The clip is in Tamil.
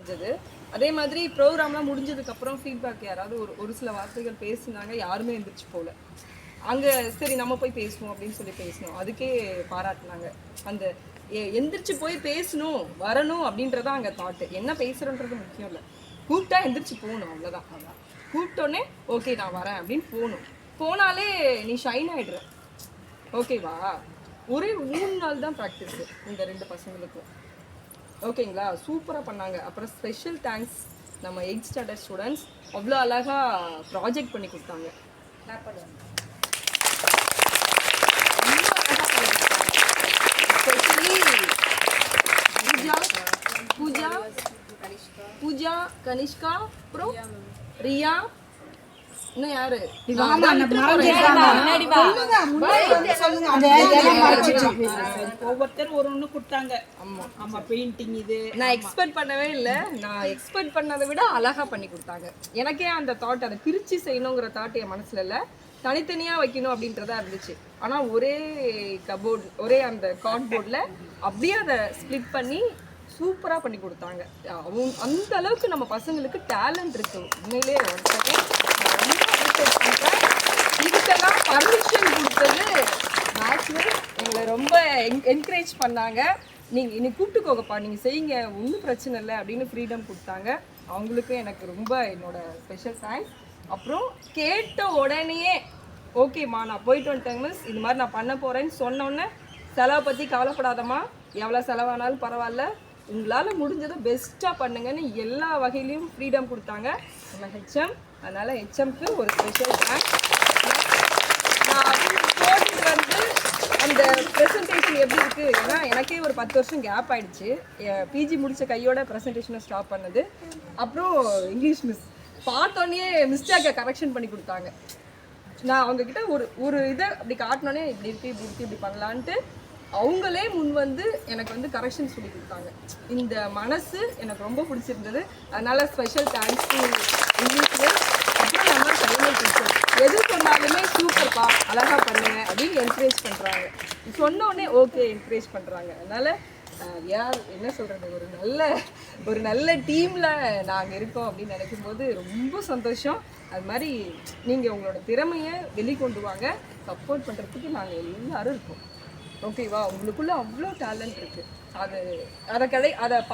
முடிஞ்சது. அதே மாதிரி ப்ரோக்ராம்லாம் முடிஞ்சதுக்கப்புறம் ஃபீட்பேக் யாராவது ஒரு சில வார்த்தைகள் பேசினாங்க, யாருமே எந்திரிச்சு போகல. அங்கே சரி நம்ம போய் பேசுவோம் அப்படின்னு சொல்லி பேசணும், அதுக்கே பாராட்டினாங்க. அந்த எந்திரிச்சு போய் பேசணும் வரணும் அப்படின்றதான் அங்கே தாட்டு. என்ன பேசுகிறோன்றது முக்கியம் இல்லை, கூப்பிட்டா எந்திரிச்சு போகணும், அவ்வளோதான். அதான் கூப்பிட்டோன்னே ஓகே நான் வரேன் அப்படின்னு போகணும். போனாலே நீ ஷைன் ஆகிடுற. ஓகேவா? ஒரே 3 நாள் தான் ப்ராக்டிஸு இந்த 2 பசங்களுக்கும். ஓகேங்களா? சூப்பராக பண்ணாங்க. அப்புறம் ஸ்பெஷல் தேங்க்ஸ் நம்ம 8th ஸ்டாண்டர்ட் ஸ்டூடெண்ட்ஸ், அவ்வளோ அழகாக ப்ராஜெக்ட் பண்ணி கொடுத்தாங்க. எஸ்பெஷலி பூஜா, கனிஷ்கா, அப்புறம் ரியா, இன்னும் யாரு ஒவ்வொருத்தரும் ஒன்று கொடுத்தாங்க. ஆமா பெயிண்டிங் இது நான் எக்ஸ்பெக்ட் பண்ணவே இல்லை. நான் எக்ஸ்பெக்ட் பண்ணதை விட அழகா பண்ணி கொடுத்தாங்க. எனக்கே அந்த தாட், அதை பிரித்து செய்யணுங்கிற தாட் என் மனசுல இல்லை, தனித்தனியாக வைக்கணும் அப்படின்றதா இருந்துச்சு. ஆனால் ஒரே கபோர்ட், ஒரே அந்த கார்ட்போர்டில் அப்படியே அதை ஸ்ப்ளிட் பண்ணி சூப்பராக பண்ணி கொடுத்தாங்க. அந்த அளவுக்கு நம்ம பசங்களுக்கு டேலண்ட் இருக்கு உண்மையிலே. இதுக்கெல்லாம் பர்மிஷன் கொடுத்தது மேக்ஸிமம் எங்களை ரொம்ப என்கரேஜ் பண்ணாங்க. நீங்கள் இன்னைக்கு கூப்பிட்டுக்கோங்கப்பா, நீங்கள் செய்யுங்க, ஒன்றும் பிரச்சனை இல்லை அப்படின்னு ஃப்ரீடம் கொடுத்தாங்க. அவங்களுக்கும் எனக்கு ரொம்ப என்னோட ஸ்பெஷல் தேங்க்ஸ். அப்புறம் கேட்ட உடனேயே ஓகேம்மா நான் போயிட்டு வந்துட்டேங்க மிஸ், இது மாதிரி நான் பண்ண போகிறேன்னு சொன்னோன்னே செலவை பற்றி கவலைப்படாதம்மா, எவ்வளோ செலவானாலும் பரவாயில்ல, உங்களால் முடிஞ்சதை பெஸ்ட்டாக பண்ணுங்கன்னு எல்லா வகையிலையும் ஃப்ரீடம் கொடுத்தாங்க நம்ம ஹெச்எம். அதனால் ஹெச்எம்க்கு ஒரு ஸ்பெஷல் தேங்க்ஸ். நான் போட்டு வந்து அந்த ப்ரெசன்டேஷன் எப்படி இருக்குது, ஏன்னா எனக்கே ஒரு 10 வருஷம் கேப் ஆகிடுச்சு. பிஜி முடித்த கையோட ப்ரெசன்டேஷனை ஸ்டாப் பண்ணது. அப்புறம் இங்கிலீஷ் மிஸ் பார்த்தோன்னே மிஸ்டேக்கை கரெக்ஷன் பண்ணி கொடுத்தாங்க. நான் அவங்கக்கிட்ட ஒரு இதை அப்படி காட்டினோன்னே இப்படி இருக்குது இப்படி இருக்குது இப்படி பண்ணலான்ட்டு அவங்களே முன் வந்து எனக்கு வந்து கரெக்ஷன் சொல்லி கொடுத்தாங்க. இந்த மனசு எனக்கு ரொம்ப பிடிச்சிருந்தது. அதனால ஸ்பெஷல் தேங்க்ஸ் டு இங்கிலீஷில். அப்புறம் நம்ம தமிழ் டீச்சர் எது சொன்னாலுமே சூப்பர்ப்பா அழகாக பண்ணுங்க அப்படின்னு என்கரேஜ் பண்ணுறாங்க. சொன்னோடனே ஓகே என்கரேஜ் பண்ணுறாங்க. அதனால் யார் என்ன சொல்கிறது, ஒரு நல்ல டீமில் நாங்கள் இருக்கோம் அப்படின்னு நினைக்கும் போது ரொம்ப சந்தோஷம். அது மாதிரி நீங்கள் உங்களோட திறமையை வெளிக்கொண்டு வாங்க, சப்போர்ட் பண்ணுறதுக்கு நாங்கள் எல்லாரும் இருக்கோம். ஓகேவா? உங்களுக்குள்ளே அவ்வளோ டேலண்ட் இருக்குது. அதை